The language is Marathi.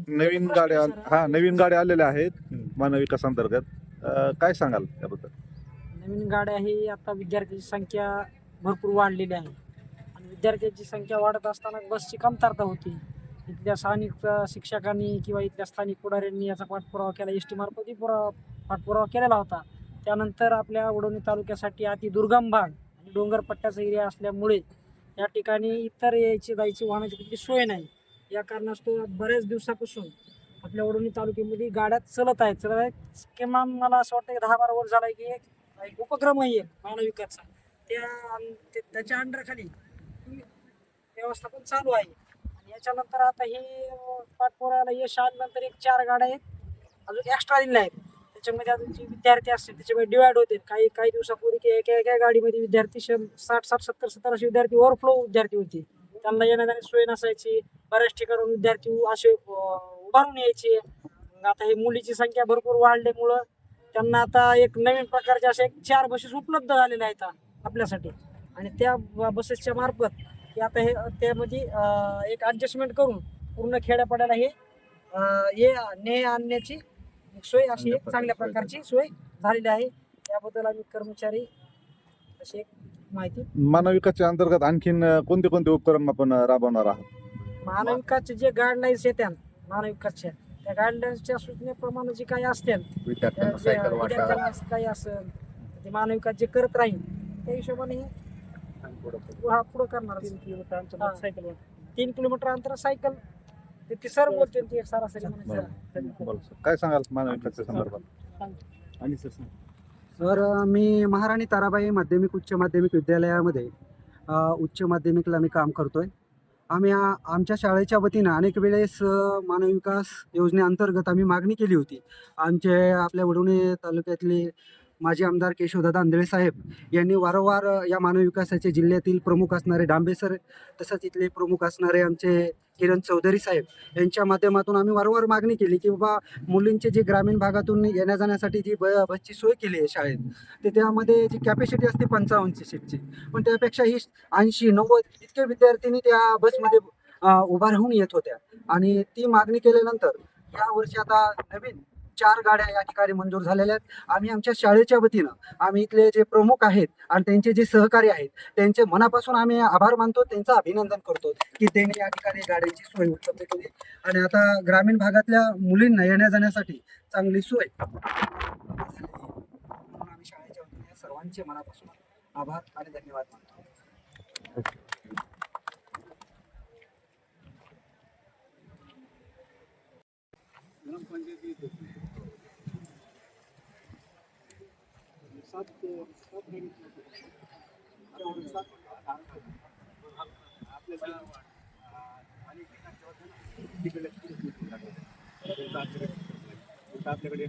नवीन नवीन गाड्या आलेल्या आहेत महाविकास अंतर्गत काय सांगाल त्याबद्दल? नवीन गाड्या ही आता विद्यार्थ्यांची संख्या भरपूर वाढलेली आहे आणि विद्यार्थ्यांची संख्या वाढत असताना बसची कमतरता होती. इथल्या स्थानिक शिक्षकांनी किंवा इथल्या स्थानिक पुढाऱ्यांनी याचा पाठपुरावा केला, एस टी मार्फतही पाठपुरावा केलेला होता. त्यानंतर आपल्या वडवणी तालुक्यासाठी अति दुर्गम भाग आणि डोंगरपट्ट्याचा एरिया असल्यामुळे या ठिकाणी इतर यायची जायची वाहनाची कुठली सोय नाही. या कारणास्तव बऱ्याच दिवसापासून आपल्या वडवणी तालुक्यामध्ये गाड्या चलत आहेत. किमान मला असं वाटतं की 10-12 वर्ष झालं की एक उपक्रम आहे महाविकासचा, त्याच्या अंडरखाली व्यवस्थापन चालू आहे. आणि याच्यानंतर आता हे पाठपुराव्याला यश आल्यानंतर एक 4 गाड्या आहेत अजून एक्स्ट्रा दिल्या आहेत. त्याच्यामध्ये अजून जे विद्यार्थी असतील त्याच्यामध्ये डिवाइड होते. काही दिवसापूर्वी की एका गाडीमध्ये विद्यार्थी 60-70 असे विद्यार्थी ओव्हरफ्लो विद्यार्थी होते. त्यांना येण्याची सोय नसायची. बऱ्याच ठिकाणून विद्यार्थी असे उभारून यायचे. आता हे मुलीची संख्या भरपूर वाढल्यामुळं त्यांना आता एक नवीन प्रकारचे असे 4 बसेस उपलब्ध झालेल्या आहेत आपल्यासाठी. आणि त्या बसेसच्या मार्फत की आता हे त्यामध्ये एक ॲडजस्टमेंट करून पूर्ण खेड्यापाड्याला हे ने आणण्याची सोय अशी एक चांगल्या प्रकारची सोय झालेली आहे. त्याबद्दल आम्ही कर्मचारी अशी एक माहिती. महाविकासच्या अंतर्गत आणखीन कोणते कोणते उपक्रम आपण राबवणार आहात? महाविकासचे जे गाईडलाईन्स येतात महाविकासच्या त्या गाईडलाईन्सच्या सूचनेप्रमाणे जे काही असतील विद्यार्थ्यांना काही असेल ते महाविकास जे करत राहील त्या हिशोबाने पुढं करणार. 3 किलोमीटर अंतर सायकल ते सर बोलते ती एक सरासरी काय सांगाल महाविकासच्या संदर्भात? आणि सर मी महाराणी ताराबाई माध्यमिक उच्च माध्यमिक विद्यालयामध्ये उच्च माध्यमिकला मी काम करतोय. आम्ही आमच्या शाळेच्या वतीनं अनेक वेळेस महाविकास योजनेअंतर्गत आम्ही मागणी केली होती. आपल्या वडवणी तालुक्यातले माजी आमदार केशवदादा आंधळे साहेब यांनी वारंवार या महाविकासाचे जिल्ह्यातील प्रमुख असणारे डांबे सर, तसंच इथले प्रमुख असणारे आमचे किरण चौधरी साहेब यांच्या माध्यमातून आम्ही वारंवार मागणी केली की बाबा मुलींचे जे ग्रामीण भागातून येण्या जाण्यासाठी जी बसची सोय केली आहे शाळेत, तर त्यामध्ये जी कॅपॅसिटी असते 55 सीटची, पण त्यापेक्षा ही 80-90 इतके विद्यार्थिनी त्या बसमध्ये उभा राहून येत होत्या. आणि ती मागणी केल्यानंतर या वर्षी आता नवीन 4 गाड्या या ठिकाणी मंजूर झालेल्या आहेत. आम्ही आमच्या शाळेच्या वतीनं आम्ही इथले जे प्रमुख आहेत आणि त्यांचे जे सहकारी आहेत त्यांचे मनापासून आम्ही आभार मानतो, त्यांचं अभिनंदन करतो की त्यांनी या ठिकाणी गाड्यांची सोय उपलब्ध केली. आणि आता ग्रामीण भागातल्या मुलींना येण्या जाण्यासाठी चांगली सोय म्हणून आम्ही शाळेच्या वतीने सर्वांचे मनापासून आभार आणि धन्यवाद मानतो. आपल्याकडे